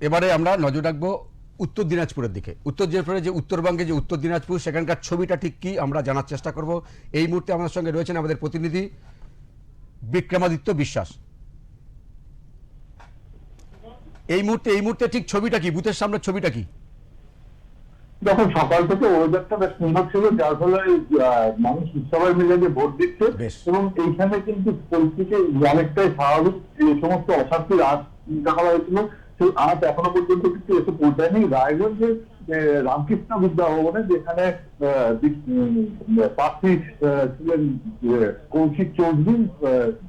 এবারে আমরা নজর রাখবো উত্তর দিনাজপুরের দিকে। উত্তর দিনাজপুরে যে উত্তরবঙ্গে যে উত্তর দিনাজপুর, সেখানকার ছবিটা ঠিক কি আমরা জানার চেষ্টা করব। এই মুহূর্তে আমাদের সঙ্গে রয়েছেন আমাদের প্রতিনিধি বিক্রমাদিত্য বিশ্বাস। এই মুহূর্তে ঠিক ছবিটা কি, বুথের সামনের ছবিটা কি? দেখুন, সকাল থেকে ওয়েদারটা বেশ সুন্দর ছিল, যার ফলে মানুষ সবাই মিলে যে ভোট দিচ্ছে এবং এইখানে কিন্তু পরিস্থিতি অনেকটাই স্বাভাবিক। যে সমস্ত অশান্তির আজ দেখা হয়েছিল সেই আজ এখনো পর্যন্ত কিন্তু এসে পৌঁছায়নি। রায়গঞ্জের রামকৃষ্ণ বিদ্যা ভবনে, যেখানে প্রার্থী ছিলেন কৌশিক চৌধুরী,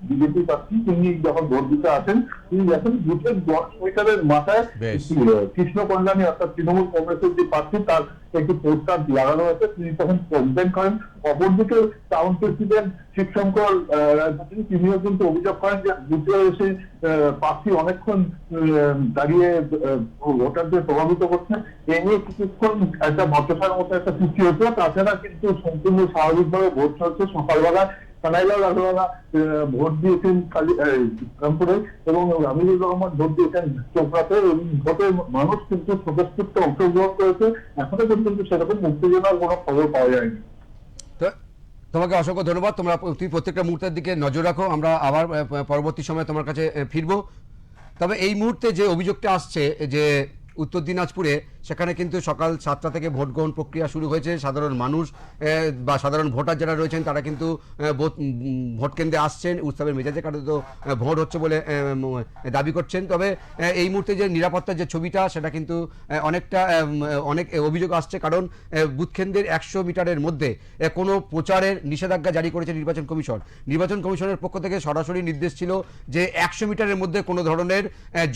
বিজেপি প্রার্থী, তিনি যখন ভোট দিতে আসেন, তিনি দেখেন বুথের 10 মিটারের মাথায় কৃষ্ণ কল্যাণী অর্থাৎ তৃণমূল কংগ্রেসের যে প্রার্থী, তার একটি পোস্টার লাগানো হয়েছে। তিনি তখন কমপ্লেন করেন। অপরদিকে টাউন প্রেসিডেন্ট শিবশঙ্কর রায়চৌধুরী, তিনিও কিন্তু অভিযোগ করেন যে বুথে এসে প্রার্থী অনেকক্ষণ দাঁড়িয়ে ভোটারদের প্রভাবিত করছে। এ নিয়ে কিছুক্ষণ একটা বচসার মতো একটা সৃষ্টি হয়েছিল। তাছাড়া কিন্তু সম্পূর্ণ স্বাভাবিকভাবে ভোট চলছে। সকালবেলা কানাইলাল আগরওয়ালা ভোট দিয়েছেন রামপুরে এবং আমিরুর রহমান ভোট দিয়েছেন চোপড়াতে। ভোটে মানুষ কিন্তু স্বতঃস্ফূর্ত অংশগ্রহণ করেছে। এখনো পর্যন্ত সেরকম উত্তেজনার কোনো খবর পাওয়া যায়নি। তোমাকে অসংখ্য ধন্যবাদ। তুমি প্রত্যেকটা মুহূর্তের দিকে নজর রাখো, আমরা আবার পরবর্তী সময়ে তোমার কাছে ফিরবো। তবে এই মুহূর্তে যে অভিযোগটা আসছে যে উত্তর দিনাজপুরে, সেখানে কিন্তু সকাল 7টা থেকে ভোট গ্রহণ প্রক্রিয়া শুরু হয়েছে। সাধারণ মানুষ বা সাধারণ ভোটার যারা রয়েছেন তারা কিন্তু ভোট কেন্দ্রে আসছেন, উৎসবের মেজাজে কারণে তো ভোট হচ্ছে বলে দাবি করছেন। তবে এই মুহূর্তে যে নিরাপত্তার যে ছবিটা, সেটা কিন্তু অনেক অভিযোগ আসছে। কারণ বুথ কেন্দ্রের 100 মিটারের মধ্যে কোনো প্রচারের নিষেধাজ্ঞা জারি করেছে নির্বাচন কমিশন। নির্বাচন কমিশনের পক্ষ থেকে সরাসরি নির্দেশ ছিল যে 100 মিটারের মধ্যে কোনো ধরনের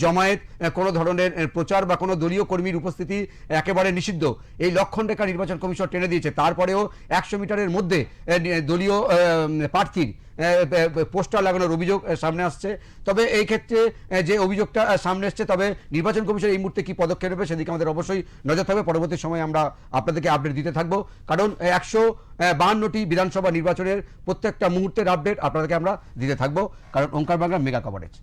জমায়েত, কোনো ধরনের প্রচার বা কোনো দলীয় কর্মীর উপস্থিতি একেবারে নিষিদ্ধ। এই লক্ষণ রেখা নির্বাচন কমিশন টেনে দিয়েছে। তারপরেও 100 মিটারের মধ্যে দলীয় প্রার্থীর পোস্টার লাগানোর অভিযোগ সামনে আসছে। তবে এই ক্ষেত্রে যে অভিযোগটা সামনে এসছে, তবে নির্বাচন কমিশন এই মুহূর্তে কি পদক্ষেপ নেবে সেদিকে আমাদের অবশ্যই নজর থাকবে। পরবর্তী সময়ে আমরা আপনাদেরকে আপডেট দিতে থাকবো, কারণ 152টি বিধানসভা নির্বাচনের প্রত্যেকটা মুহূর্তের আপডেট আপনাদেরকে আমরা দিতে থাকবো, কারণ ওঙ্কার বাংলার মেগা কভারেজ।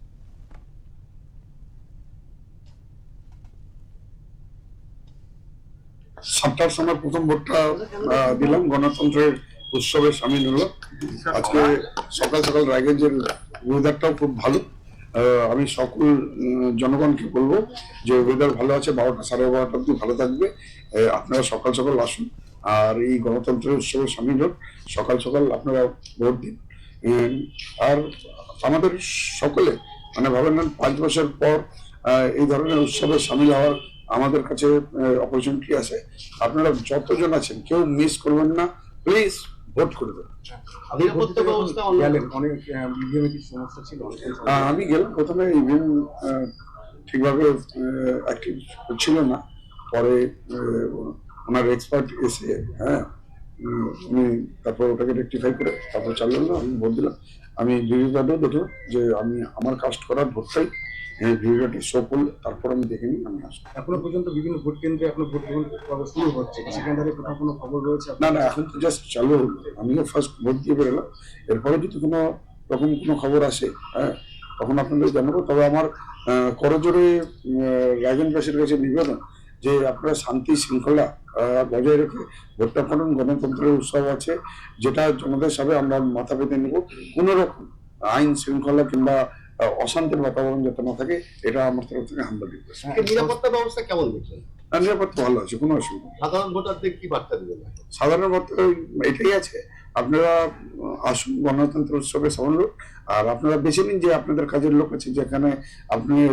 7টার সময় প্রথম ভোটটা দিলাম, গণতন্ত্রের উৎসবে সামিল হলো। আজকে সকাল সকাল রায়গঞ্জের ওয়েদারটাও খুব ভালো। আমি সকল জনগণকে বলবো যে ওয়েদার ভালো আছে, 12টা সাড়ে 12টা অব্দি ভালো থাকবে। আপনারা সকাল সকাল আসুন আর এই গণতন্ত্রের উৎসবে সামিল হন। সকাল সকাল আপনারা ভোট দিন। আর আমাদের সকলে মানে ভাবেন না 5 বছর পর এই ধরনের উৎসবে সামিল হওয়ার আমাদের কাছে অপরচুনিটি আছে। আপনারা যতজন আছেন কেউ মিস করবেন না, প্লিজ ভোট করবেন। আমি গেলাম, প্রথমে ইভিএম ঠিকভাবে অ্যাক্টিভ ছিল না, পরে ওনার এক্সপার্ট এসে উনি তারপর ওটাকে রেকটিফাই করে তারপর চাললেন না, আমি ভোট দিলাম। আমি ভিভিপ্যাটেও দেখলাম যে আমি আমার কাস্ট করার ভোটটাই ভিভিপ্যাটে শো করলে তারপর আমি দেখে নিই আমি আসবো। এখনো পর্যন্ত বিভিন্ন ভোট কেন্দ্রে এখনো ভোট গ্রহণ শুরু হচ্ছে, সেখান থেকে কোথাও কোনো খবর রয়েছে? না, এখন তো জাস্ট চালু হলো, আমিও ফার্স্ট ভোট দিয়ে বেরোলাম। এরপরে যদি কোনো রকম কোনো খবর আসে তখন আপনাদের জানাবো। তবে আমার করজোরে রায়গঞ্জবাসীর কাছে নিবেদন যে আপনারা শান্তি শৃঙ্খলা বজায় রেখে ভোটটা করুন। গণতন্ত্রের উৎসব আছে, যেটা জনতার সাথে আমরা মাথা পেতে নেব। কোনো রকম আইন শৃঙ্খলা কিংবা অশান্তির বাতাবরণ যাতে না থাকে, এটা আমার তরফ থেকে হামলা রিকোয়েস্ট। নিরাপত্তা ব্যবস্থা কেমন দেখছেন? নিরাপত্তা ভালো আছে, কোনো অসুবিধা। সাধারণ ভোটারদের কি বার্তা দিবেন? সাধারণ বার্তা এটাই আছে, আপনারা আসুন, গণতন্ত্র উৎসবে সামিল হন। আর আপনারা বেছে নিন যে আপনাদের কাজের লোক আছে, যেখানে আপনার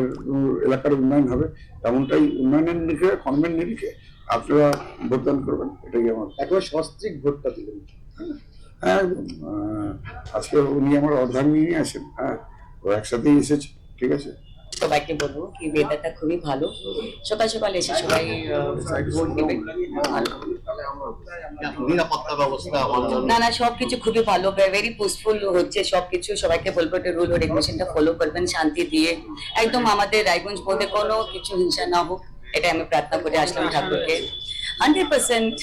এলাকার উন্নয়ন হবে, এমনটাই উন্নয়নের নিরিখে, কর্মের নিরিখে আপনারা ভোটদান করবেন। এটাই আমার একবার সস্ত্রীক ভোটটা দিবেন। হ্যাঁ, আজকে উনি আমার অর্ধাঙ্গী নিয়ে আসেন, ও একসাথেই এসেছে। ঠিক আছে, সবাইকে বলবো কি ওয়েদারটা খুবই ভালো, সকাল সকাল এসে সবাই ভোট দিবেন। নিরাপত্তা ব্যবস্থা না সবকিছু খুবই ভালো, ভেরি পিসফুল হচ্ছে সবকিছু। সবাইকে বলবো একটা রুল ও রেগুলেশনটা ফলো করবেন শান্তি দিয়ে। একদম আমাদের রায়গঞ্জ বোধে কোনো কিছু হিংসা না হোক, এটা আমি প্রার্থনা করে আসলাম ঠাকুরকে। 100%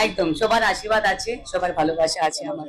একদম সবার আশীর্বাদ আছে, সবার ভালোবাসা আছে আমার।